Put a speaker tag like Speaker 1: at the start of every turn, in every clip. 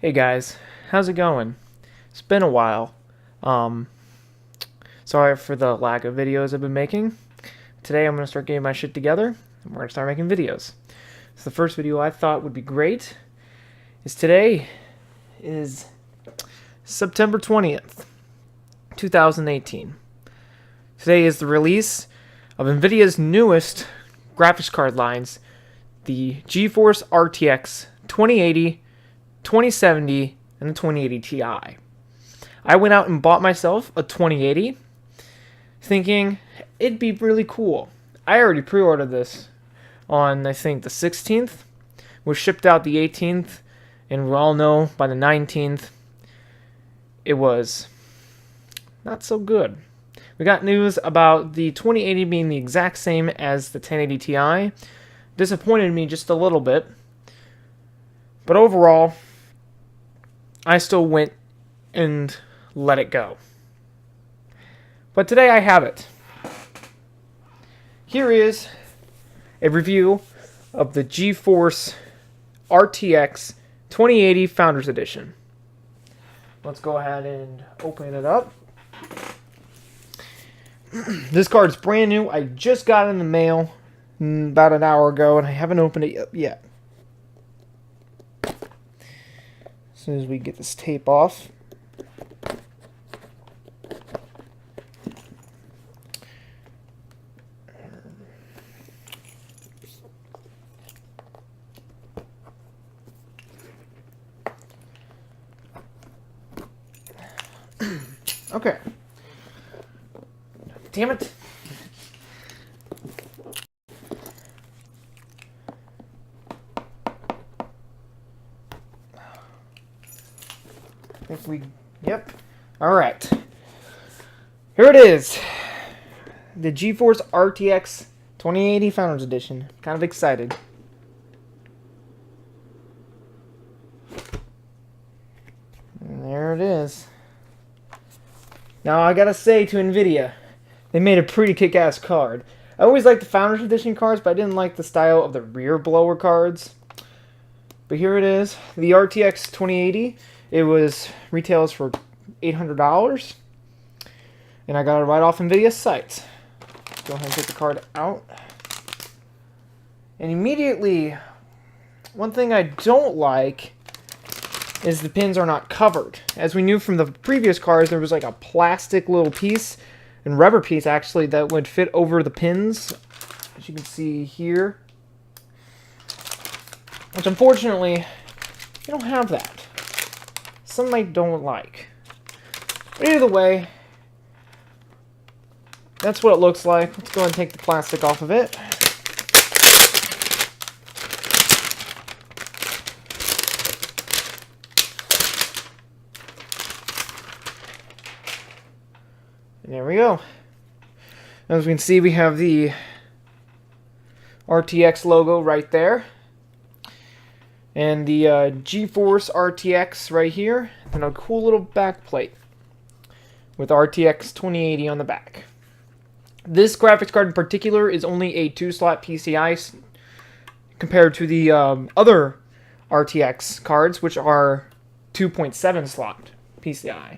Speaker 1: Hey guys, how's it going? It's been a while. Um, Sorry for the lack of videos I've been making. Today I'm going to start getting my shit together, and we're going to start making videos. So the first video I thought would be great is today is September 20th, 2018. Today is the release of Nvidia's newest graphics card lines, the Geforce RTX 2080, 2070, and the 2080 Ti. I went out and bought myself a 2080, thinking it'd be really cool. I already pre-ordered this on, I think, the 16th. Was shipped out the 18th, and we all know by the 19th, it was not so good. We got news about the 2080 being the exact same as the 1080 Ti. Disappointed me just a little bit. But overall, I still went and let it go. But today I have it. Here is a review of the Geforce RTX 2080 Founders Edition. Let's go ahead and open it up. This card is brand new. I just got it in the mail about an hour ago, and I haven't opened it yet. As soon as we get this tape off. Okay. Damn it. If we, yep. All right. Here it is. The Geforce RTX 2080 Founders Edition. Kind of excited. And there it is. Now, I gotta say to Nvidia, they made a pretty kick-ass card. I always liked the Founders Edition cards, but I didn't like the style of the rear blower cards. But here it is, the RTX 2080. It was retails for $800, and I got it right off Nvidia's site. Go ahead and take the card out. And immediately, one thing I don't like is the pins are not covered. As we knew from the previous cards, there was like a plastic little piece, and rubber piece actually, that would fit over the pins, as you can see here. Which unfortunately, you don't have that. Some I don't like. But either way, that's what it looks like. Let's go ahead and take the plastic off of it. And there we go. As we can see, we have the RTX logo right there. And the Geforce RTX right here. And a cool little back plate with RTX 2080 on the back. This graphics card in particular is only a 2-slot PCI compared to the other RTX cards, which are 2.7 slot PCI.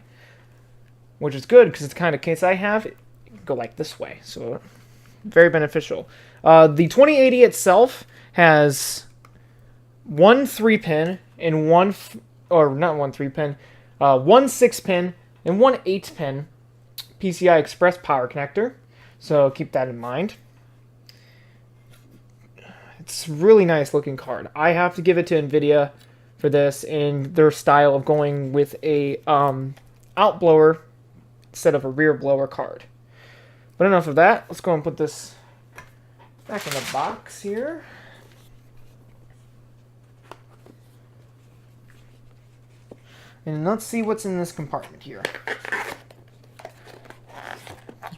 Speaker 1: Which is good, because it's the kind of case I have. It can go like this way, so very beneficial. The 2080 itself has one 3-pin and one 6-pin and one 8-pin PCI Express power connector. So keep that in mind. It's a really nice looking card. I have to give it to Nvidia for this and their style of going with a outblower instead of a rear blower card. But enough of that. Let's go and put this back in the box here. And let's see what's in this compartment here.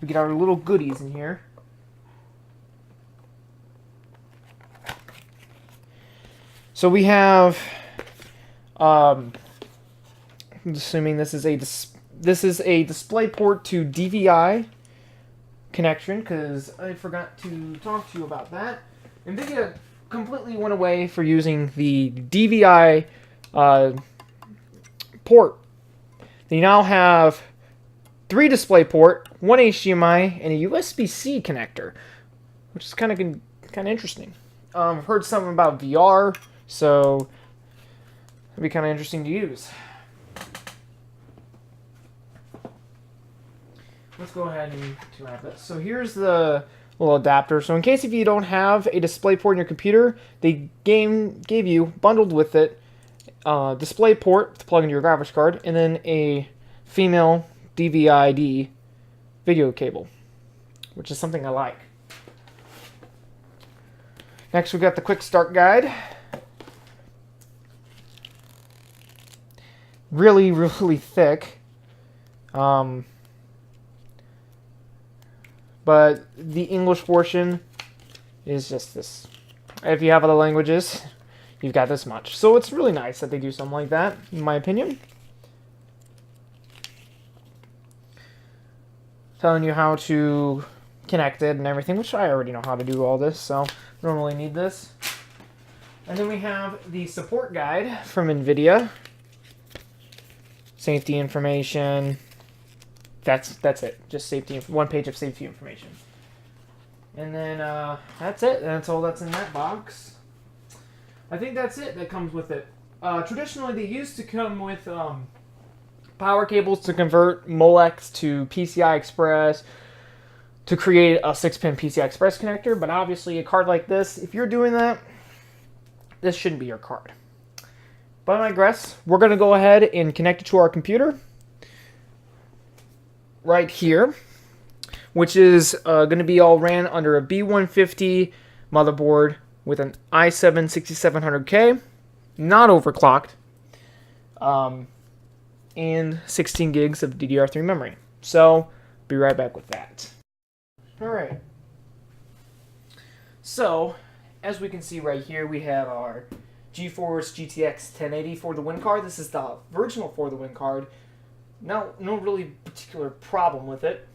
Speaker 1: We get our little goodies in here. So we have, I'm assuming this is a DisplayPort to DVI connection, because I forgot to talk to you about that. Nvidia completely went away for using the DVI port. Then you now have 3 display port, 1 HDMI, and a USB-C connector, which is kind of interesting. I've heard something about VR, so it'd be kind of interesting to use. Let's go ahead and have this. So here's the little adapter. So in case if you don't have a display port in your computer, they gave you, bundled with it, display port to plug into your graphics card, and then a female DVI-D video cable, which is something I like. Next, we got the quick start guide. Really, really thick. But the English portion is just this. If you have other languages, you've got this much. So it's really nice that they do something like that, in my opinion. Telling you how to connect it and everything, which I already know how to do all this, so I don't really need this. And then we have the support guide from Nvidia. Safety information. That's it. Just safety. One page of safety information. And then that's it. That's all that's in that box. I think that's it that comes with it. Traditionally, they used to come with power cables to convert Molex to PCI Express to create a 6-pin PCI Express connector. But obviously, a card like this, if you're doing that, this shouldn't be your card. But I digress. We're going to go ahead and connect it to our computer right here, which is going to be all ran under a B150 motherboard with an i7-6700K, not overclocked, and 16 gigs of DDR3 memory. So, be right back with that. Alright. So, as we can see right here, we have our Geforce GTX 1080 for the win card. This is the original for the win card. No really particular problem with it.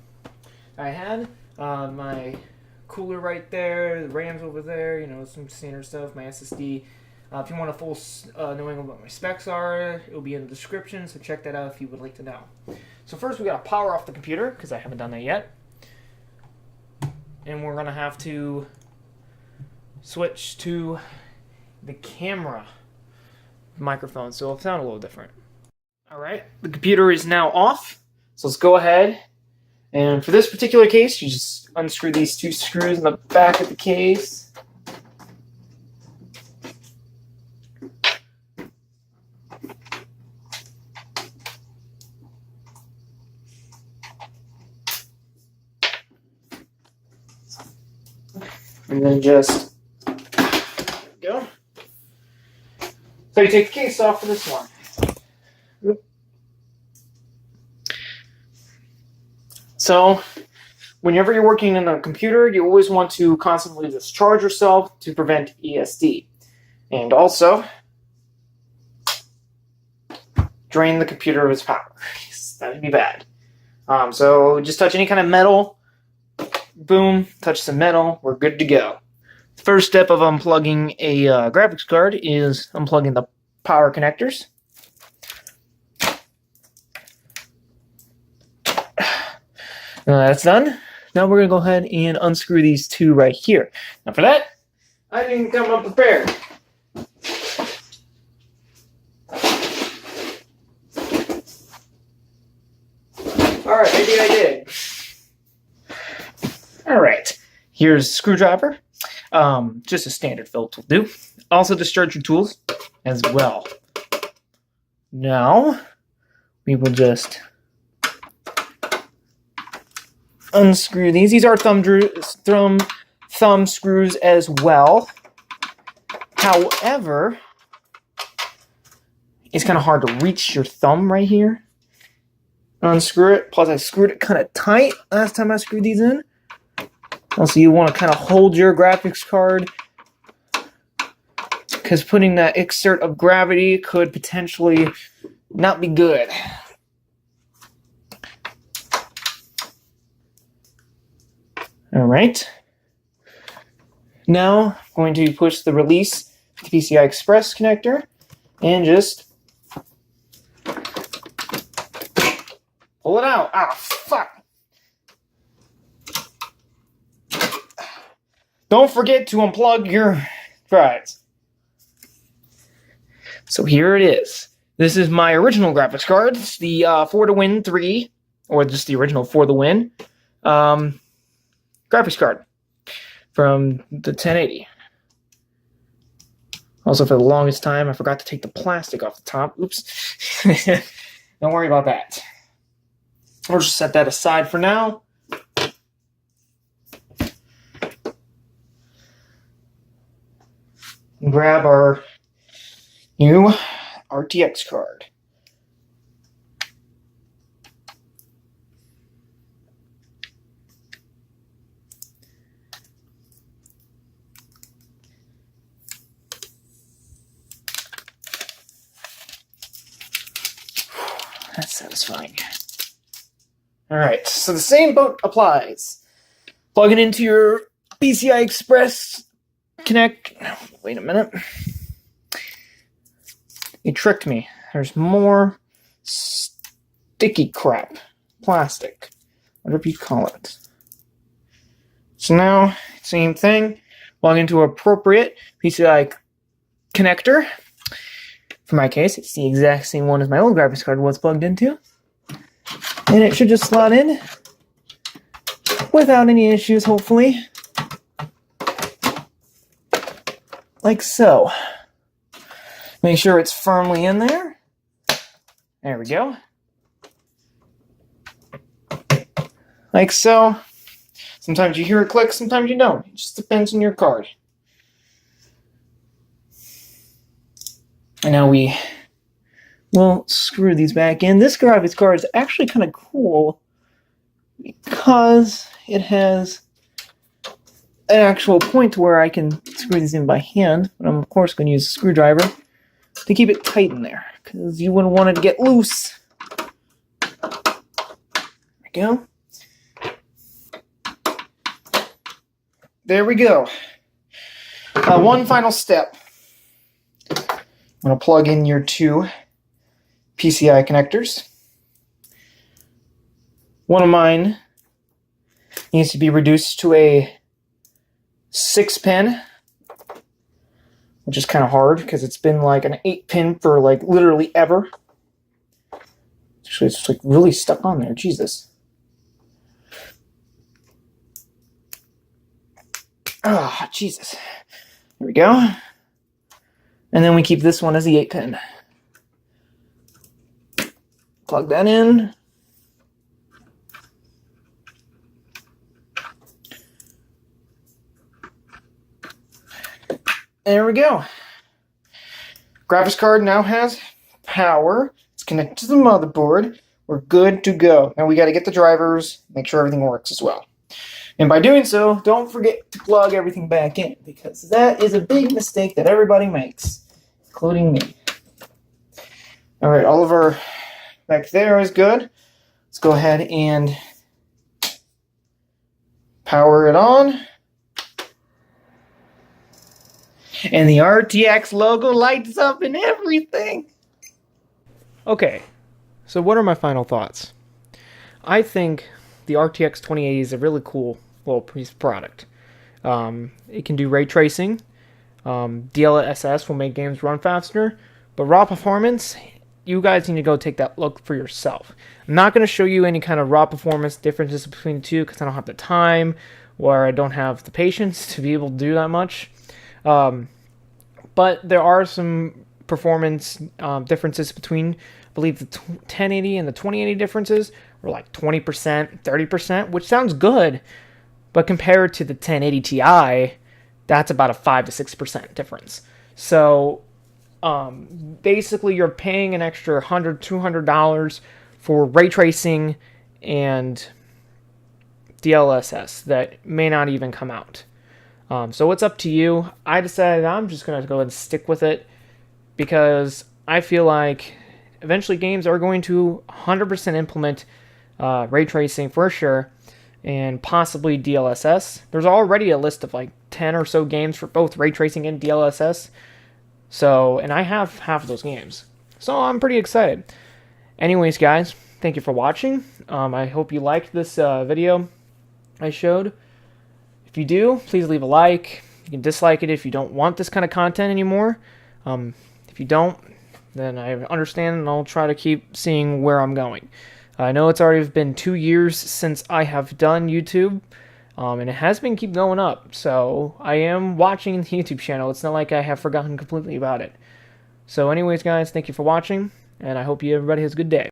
Speaker 1: I had my cooler right there, the RAM's over there, you know, some standard stuff, my SSD. If you want a full knowing of what my specs are, it will be in the description, so check that out if you would like to know. So first we got to power off the computer, because I haven't done that yet. And we're going to have to switch to the camera microphone, so it'll sound a little different. Alright, the computer is now off, so let's go ahead. And for this particular case, you just unscrew these 2 screws in the back of the case. And then just go. So you take the case off for this one. So, whenever you're working in a computer, you always want to constantly discharge yourself to prevent ESD. And also, drain the computer of its power. That'd be bad. So, just touch any kind of metal. Boom, touch some metal. We're good to go. The first step of unplugging a graphics card is unplugging the power connectors. That's done. Now we're going to go ahead and unscrew these 2 right here. Now for that, I didn't come up prepared. Alright, maybe I did. Alright, here's a screwdriver. Just a standard Phillips will do. Also discharge your tools as well. Now, we will just unscrew these. These are thumb screws as well. However, it's kind of hard to reach your thumb right here. Unscrew it. Plus, I screwed it kind of tight last time I screwed these in. Also, you want to kind of hold your graphics card, because putting that exert of gravity could potentially not be good. Alright. Now, I'm going to push the release to the PCI Express connector and just Pull it out. Ah, fuck. Don't forget to unplug your drives. So here it is. This is my original graphics card. It's the For the Win 3, or just the original For the Win graphics card from the 1080. Also, for the longest time, I forgot to take the plastic off the top. Oops. Don't worry about that. We'll just set that aside for now. Grab our new RTX card. That's satisfying. Alright, so the same boat applies. Plug it into your PCI Express Connect. Wait a minute. It tricked me. There's more sticky crap. Plastic. Whatever you call it. So now, same thing. Plug into appropriate PCI connector. For my case, it's the exact same one as my old graphics card was plugged into. And it should just slot in without any issues, hopefully. Like so. Make sure it's firmly in there. There we go. Like so. Sometimes you hear it click, sometimes you don't. It just depends on your card. And now we will screw these back in. This graphics card is actually kind of cool because it has an actual point where I can screw these in by hand. But I'm, of course, going to use a screwdriver to keep it tight in there because you wouldn't want it to get loose. There we go. There we go. One final step. I'm going to plug in your two PCI connectors. One of mine needs to be reduced to a 6-pin, which is kind of hard because it's been like an 8-pin for like literally ever. Actually, it's like really stuck on there. Jesus. Ah, Jesus. There we go. And then we keep this one as the 8-pin. Plug that in. There we go. Graphics card now has power. It's connected to the motherboard. We're good to go. Now we got to get the drivers, make sure everything works as well. And by doing so, don't forget to plug everything back in, because that is a big mistake that everybody makes, including me. Alright, all of our back there is good. Let's go ahead and power it on. And the RTX logo lights up and everything. Okay, so what are my final thoughts? I think the RTX 2080 is a really cool little piece of product. It can do ray tracing. DLSS will make games run faster. But raw performance, you guys need to go take that look for yourself. I'm not going to show you any kind of raw performance differences between the two because I don't have the time or I don't have the patience to be able to do that much. But there are some performance differences between, I believe, the 1080 and the 2080 differences were like 20%, 30%, which sounds good. But compared to the 1080 Ti, that's about a 5 to 6% difference. So basically you're paying an extra $100, $200 for ray tracing and DLSS that may not even come out. So it's up to you. I decided I'm just going to go ahead and stick with it because I feel like eventually games are going to 100% implement ray tracing for sure, and possibly DLSS. There's already a list of like 10 or so games for both ray tracing and DLSS. So, and I have half of those games. So I'm pretty excited. Anyways, guys, thank you for watching. I hope you liked this video I showed. If you do, please leave a like. You can dislike it if you don't want this kind of content anymore. If you don't, then I understand, and I'll try to keep seeing where I'm going. I know it's already been 2 years since I have done YouTube, and it has been keep going up, so I am watching the YouTube channel. It's not like I have forgotten completely about it. So anyways, guys, thank you for watching, and I hope everybody has a good day.